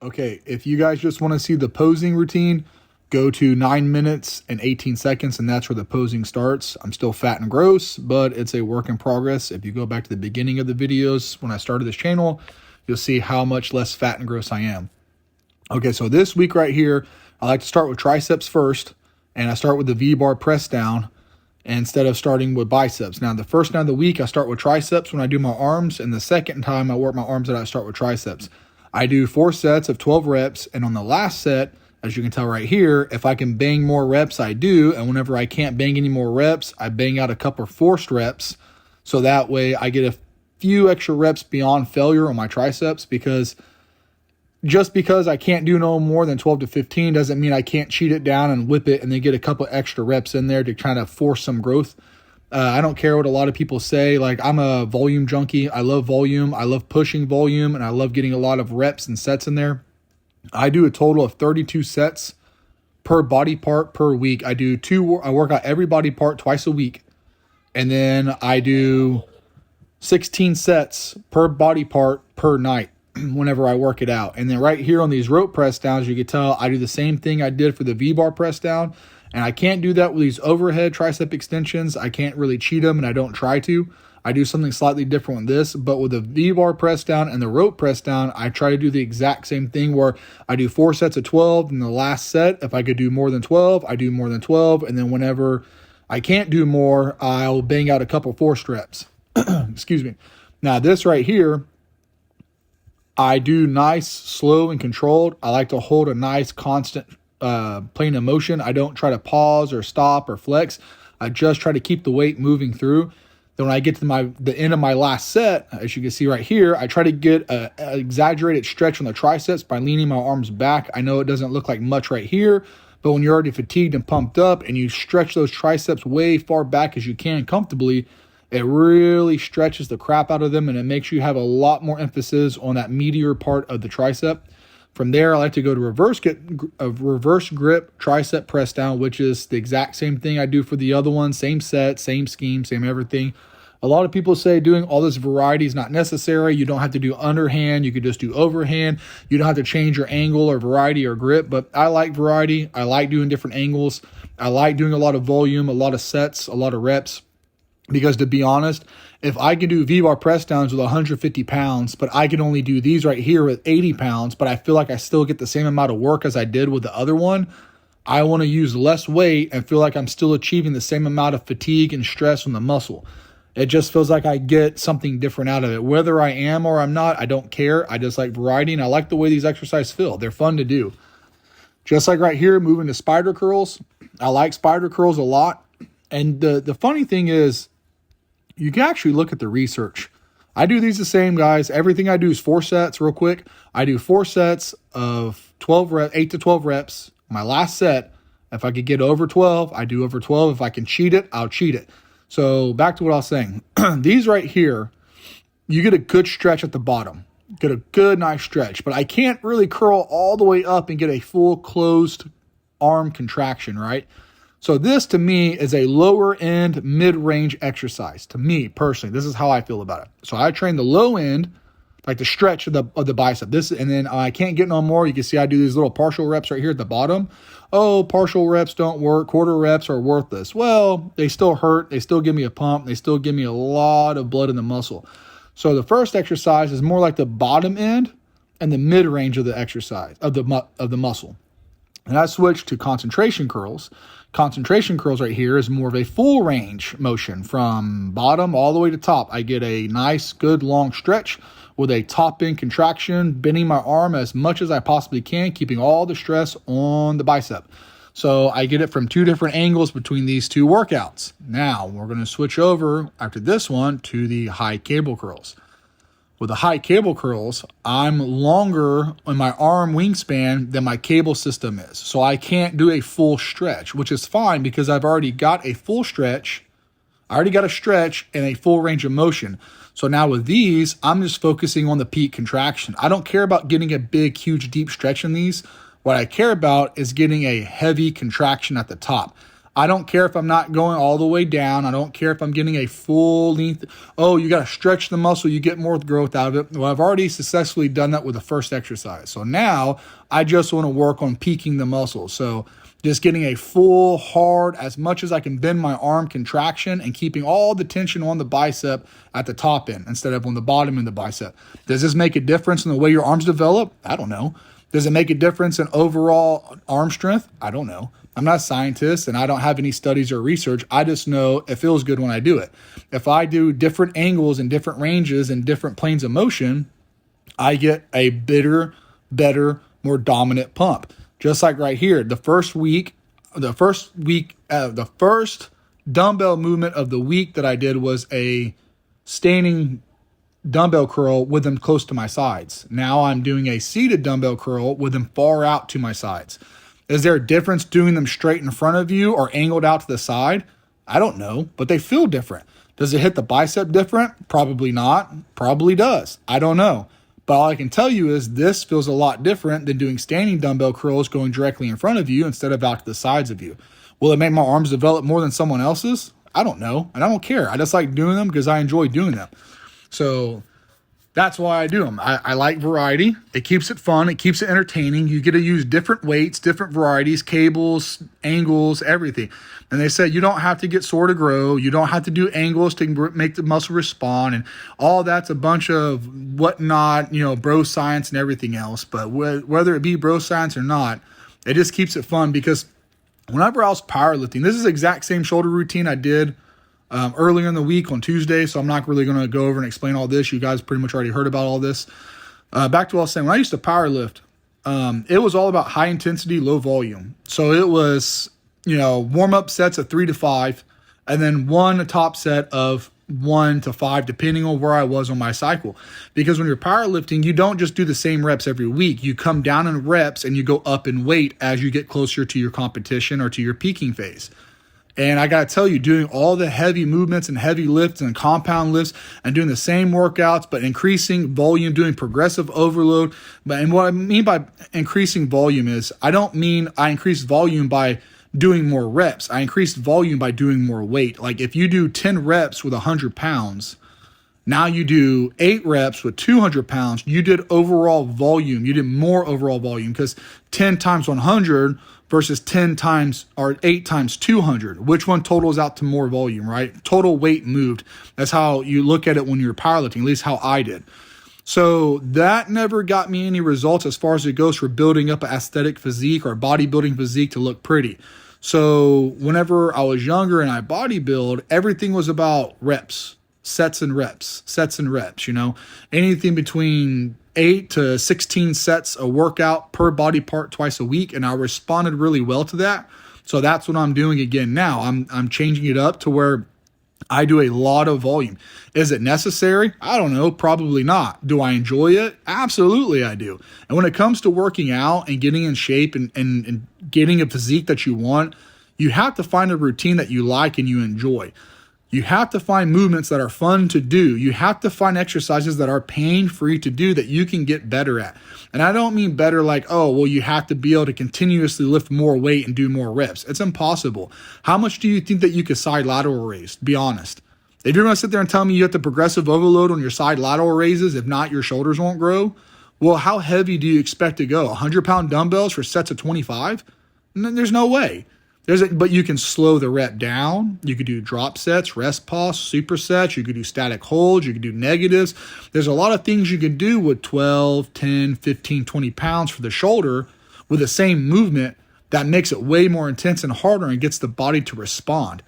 Okay, if you guys just want to see the posing routine, go to 9 minutes and 18 seconds, and that's where the posing starts. I'm still fat and gross, but it's a work in progress. If you go back to the beginning of the videos when I started this channel, you'll see how much less fat and gross I am. Okay, so this week right here, I like to start with triceps first, and I start with the V-bar press down instead of starting with biceps. Now, the first night of the week, I start with triceps when I do my arms, and the second time I work my arms out, I start with triceps. I do 4 sets of 12 reps, and on the last set, as you can tell right here, if I can bang more reps, I do, and whenever I can't bang any more reps, I bang out a couple of forced reps, so that way I get a few extra reps beyond failure on my triceps, because just because I can't do no more than 12 to 15 doesn't mean I can't cheat it down and whip it and then get a couple extra reps in there to try to force some growth. I don't care what a lot of people say. Like, I'm a volume junkie. I love volume. I love pushing volume, and I love getting a lot of reps and sets in there. I do a total of 32 sets per body part per week. I work out every body part twice a week. And then I do 16 sets per body part per night whenever I work it out. And then right here on these rope press downs, you can tell I do the same thing I did for the V-bar press down. And I can't do that with these overhead tricep extensions. I can't really cheat them, and I don't try to. I do something slightly different with this, but with the V-bar press down and the rope press down, I try to do the exact same thing where I do 4 sets of 12, and the last set, if I could do more than 12, I do more than 12, and then whenever I can't do more, I'll bang out a couple forced reps. Excuse me. Now, this right here, I do nice, slow, and controlled. I like to hold a nice, constant plane of motion. I don't try to pause or stop or flex. I just try to keep the weight moving through. Then when I get to the end of my last set, as you can see right here, I try to get an exaggerated stretch on the triceps by leaning my arms back. I know it doesn't look like much right here, but when you're already fatigued and pumped up and you stretch those triceps way far back as you can comfortably, it really stretches the crap out of them, and it makes you have a lot more emphasis on that meatier part of the tricep. From there, I like to go to reverse grip tricep press down, which is the exact same thing I do for the other one. Same set, same scheme, same everything. A lot of people say doing all this variety is not necessary. You don't have to do underhand. You could just do overhand. You don't have to change your angle or variety or grip, but I like variety. I like doing different angles. I like doing a lot of volume, a lot of sets, a lot of reps. Because to be honest, if I can do V-bar press downs with 150 pounds, but I can only do these right here with 80 pounds, but I feel like I still get the same amount of work as I did with the other one, I want to use less weight and feel like I'm still achieving the same amount of fatigue and stress on the muscle. It just feels like I get something different out of it. Whether I am or I'm not, I don't care. I just like variety, and I like the way these exercises feel. They're fun to do. Just like right here, moving to spider curls. I like spider curls a lot. And the funny thing is, you can actually look at the research. I do these the same, guys. Everything I do is 4 sets real quick. I do 4 sets of 8 to 12 reps. My last set, if I could get over 12, I do over 12. If I can cheat it, I'll cheat it. So back to what I was saying. These right here, you get a good stretch at the bottom. Get a good, nice stretch. But I can't really curl all the way up and get a full closed arm contraction, right? So this, to me, is a lower end, mid-range exercise. To me, personally, this is how I feel about it. So I train the low end, like the stretch of the bicep. And then I can't get no more. You can see I do these little partial reps right here at the bottom. Oh, partial reps don't work. Quarter reps are worthless. Well, they still hurt. They still give me a pump. They still give me a lot of blood in the muscle. So the first exercise is more like the bottom end and the mid-range of the exercise, of the muscle. And I switched to concentration curls. Concentration curls right here is more of a full range motion from bottom all the way to top. I get a nice, good, long stretch with a top end contraction, bending my arm as much as I possibly can, keeping all the stress on the bicep. So I get it from 2 different angles between these 2 workouts. Now we're going to switch over after this one to the high cable curls. With the high cable curls, I'm longer on my arm wingspan than my cable system is. So I can't do a full stretch, which is fine because I've already got a full stretch. I already got a stretch and a full range of motion. So now with these, I'm just focusing on the peak contraction. I don't care about getting a big, huge, deep stretch in these. What I care about is getting a heavy contraction at the top. I don't care if I'm not going all the way down. I don't care if I'm getting a full length. Oh, you got to stretch the muscle. You get more growth out of it. Well, I've already successfully done that with the first exercise. So now I just want to work on peaking the muscle. So just getting a full, hard, as much as I can bend my arm contraction and keeping all the tension on the bicep at the top end instead of on the bottom end of the bicep. Does this make a difference in the way your arms develop? I don't know. Does it make a difference in overall arm strength? I don't know. I'm not a scientist and I don't have any studies or research. I just know it feels good when I do it. If I do different angles and different ranges and different planes of motion, I get a better, more dominant pump. Just like right here, the first dumbbell movement of the week that I did was a standing dumbbell curl with them close to my sides. Now I'm doing a seated dumbbell curl with them far out to my sides. Is there a difference doing them straight in front of you or angled out to the side? I don't know, but they feel different. Does it hit the bicep different? Probably not. Probably does. I don't know. But all I can tell you is this feels a lot different than doing standing dumbbell curls going directly in front of you instead of out to the sides of you. Will it make my arms develop more than someone else's? I don't know, and I don't care. I just like doing them because I enjoy doing them. So that's why I do them. I like variety. It keeps it fun. It keeps it entertaining. You get to use different weights, different varieties, cables, angles, everything. And they said you don't have to get sore to grow. You don't have to do angles to make the muscle respond. And all that's a bunch of whatnot, bro science and everything else. But whether it be bro science or not, it just keeps it fun because whenever I was powerlifting, this is the exact same shoulder routine I did earlier in the week on Tuesday, so I'm not really going to go over and explain all this. You guys pretty much already heard about all this. Back to what I was saying, when I used to powerlift, it was all about high intensity, low volume. So it was, warm-up sets of 3 to 5, and then one top set of 1 to 5, depending on where I was on my cycle. Because when you're powerlifting, you don't just do the same reps every week. You come down in reps and you go up in weight as you get closer to your competition or to your peaking phase. And I got to tell you, doing all the heavy movements and heavy lifts and compound lifts and doing the same workouts, but increasing volume, doing progressive overload. And what I mean by increasing volume is I don't mean I increase volume by doing more reps. I increased volume by doing more weight. Like if you do 10 reps with 100 pounds, now you do 8 reps with 200 pounds. You did overall volume. You did more overall volume because 10 times 100 versus 10 times or 8 times 200. Which one totals out to more volume, right? Total weight moved. That's how you look at it when you're powerlifting, at least how I did. So that never got me any results as far as it goes for building up an aesthetic physique or bodybuilding physique to look pretty. So whenever I was younger and I bodybuild, everything was about reps. Sets and reps, anything between 8 to 16 sets a workout per body part twice a week. And I responded really well to that. So that's what I'm doing again now. I'm changing it up to where I do a lot of volume. Is it necessary? I don't know. Probably not. Do I enjoy it? Absolutely I do. And when it comes to working out and getting in shape and getting a physique that you want, you have to find a routine that you like and you enjoy. You have to find movements that are fun to do. You have to find exercises that are pain-free to do that you can get better at. And I don't mean better like, you have to be able to continuously lift more weight and do more reps. It's impossible. How much do you think that you could side lateral raise? Be honest. If you're going to sit there and tell me you have to progressive overload on your side lateral raises, if not, your shoulders won't grow. Well, how heavy do you expect to go? 100-pound dumbbells for sets of 25? There's no way. But you can slow the rep down. You could do drop sets, rest pause, supersets. You could do static holds. You could do negatives. There's a lot of things you can do with 12, 10, 15, 20 pounds for the shoulder with the same movement that makes it way more intense and harder and gets the body to respond.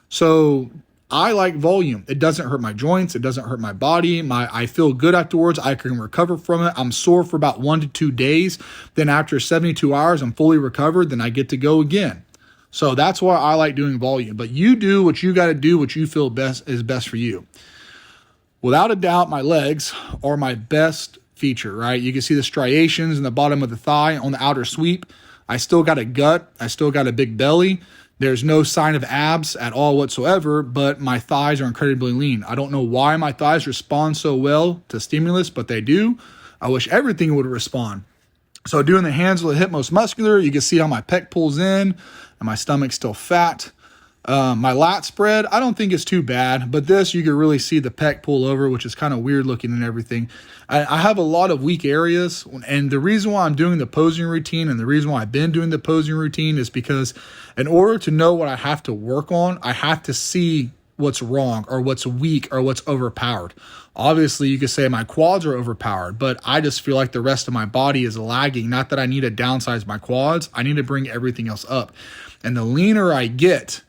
So I like volume. It doesn't hurt my joints. It doesn't hurt my body. I feel good afterwards. I can recover from it. I'm sore for about 1 to 2 days. Then after 72 hours, I'm fully recovered. Then I get to go again. So that's why I like doing volume. But you do what you got to do, what you feel best is best for you. Without a doubt, my legs are my best feature, right? You can see the striations in the bottom of the thigh on the outer sweep. I still got a gut. I still got a big belly. There's no sign of abs at all whatsoever, but my thighs are incredibly lean. I don't know why my thighs respond so well to stimulus, but they do. I wish everything would respond. So doing the hands with the hip most muscular, you can see how my pec pulls in and my stomach's still fat. My lat spread, I don't think it's too bad, but this, you can really see the pec pull over, which is kind of weird looking and everything. I have a lot of weak areas, and the reason why I'm doing the posing routine and the reason why I've been doing the posing routine is because in order to know what I have to work on, I have to see what's wrong or what's weak or what's overpowered. Obviously, you could say my quads are overpowered, but I just feel like the rest of my body is lagging. Not that I need to downsize my quads. I need to bring everything else up. And the leaner I get,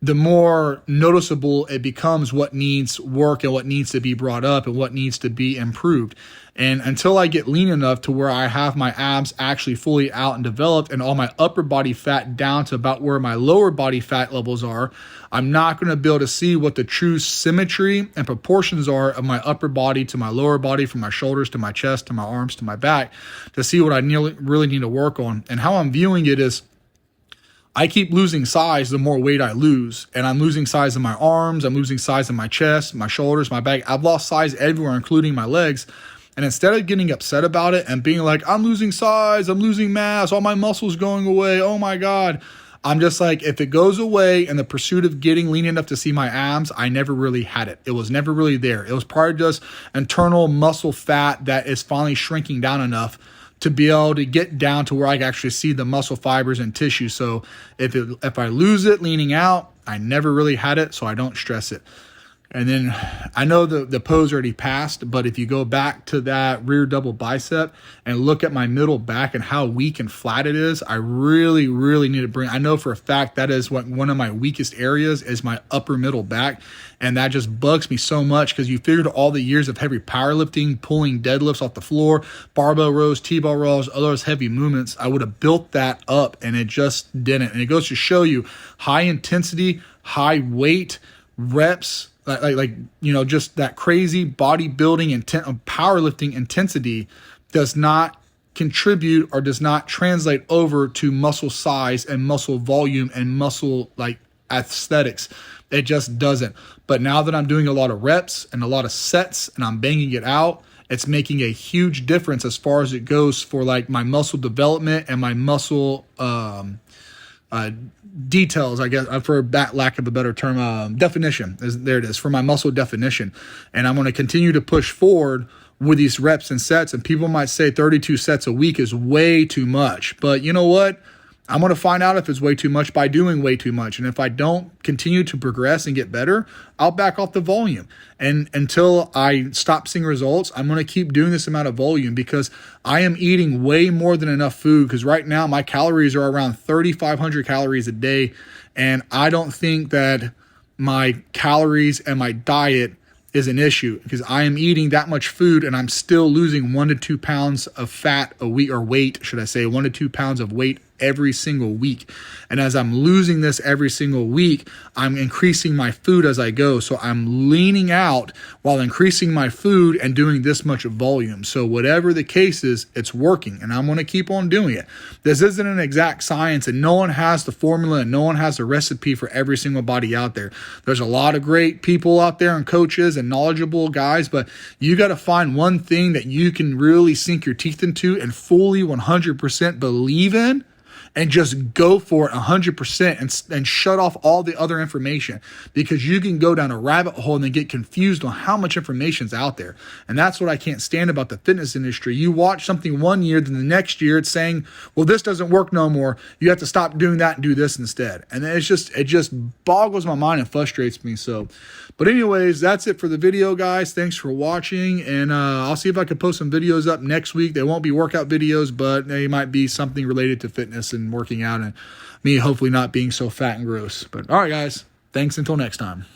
the more noticeable it becomes what needs work and what needs to be brought up and what needs to be improved. And until I get lean enough to where I have my abs actually fully out and developed and all my upper body fat down to about where my lower body fat levels are, I'm not going to be able to see what the true symmetry and proportions are of my upper body to my lower body, from my shoulders to my chest to my arms to my back, to see what I really need to work on. And how I'm viewing it is, I keep losing size the more weight I lose. And I'm losing size in my arms. I'm losing size in my chest, my shoulders, my back. I've lost size everywhere, including my legs. And instead of getting upset about it and being like, I'm losing size, I'm losing mass, all my muscles going away, oh my God, I'm just like, if it goes away in the pursuit of getting lean enough to see my abs, I never really had it. It was never really there. It was probably just internal muscle fat that is finally shrinking down enough to be able to get down to where I can actually see the muscle fibers and tissue. So if I lose it leaning out, I never really had it, so I don't stress it. And then I know the pose already passed, but if you go back to that rear double bicep and look at my middle back and how weak and flat it is, I really, really need to bring, I know for a fact that is what one of my weakest areas is, my upper middle back. And that just bugs me so much because you figured all the years of heavy powerlifting, pulling deadlifts off the floor, barbell rows, T-bar rows, all those heavy movements, I would have built that up, and it just didn't. And it goes to show you high intensity, high weight, reps, like you know, just that crazy bodybuilding powerlifting intensity does not contribute or does not translate over to muscle size and muscle volume and muscle like aesthetics. It just doesn't. But now that I'm doing a lot of reps and a lot of sets and I'm banging it out, it's making a huge difference as far as it goes for like my muscle development and my muscle details, I guess, for that lack of a better term, definition. There it is, for my muscle definition. And I'm going to continue to push forward with these reps and sets. And people might say 32 sets a week is way too much. But you know what? I'm going to find out if it's way too much by doing way too much. And if I don't continue to progress and get better, I'll back off the volume. And until I stop seeing results, I'm going to keep doing this amount of volume because I am eating way more than enough food. Because right now my calories are around 3,500 calories a day. And I don't think that my calories and my diet is an issue because I am eating that much food and I'm still losing 1 to 2 pounds of fat a week, or weight, should I say, 1 to 2 pounds of weight every single week. And as I'm losing this every single week, I'm increasing my food as I go. So I'm leaning out while increasing my food and doing this much volume. So whatever the case is, it's working and I'm going to keep on doing it. This isn't an exact science and no one has the formula and no one has the recipe for every single body out there. There's a lot of great people out there and coaches and knowledgeable guys, but you got to find one thing that you can really sink your teeth into and fully 100% believe in, and just go for it 100% and shut off all the other information, because you can go down a rabbit hole and then get confused on how much information's out there. And that's what I can't stand about the fitness industry. You watch something one year, then the next year it's saying, well, this doesn't work no more. You have to stop doing that and do this instead. And it just boggles my mind and frustrates me. So, but anyways, that's it for the video, guys. Thanks for watching. And I'll see if I can post some videos up next week. They won't be workout videos, but they might be something related to fitness and working out and me hopefully not being so fat and gross. But all right, guys, thanks until next time.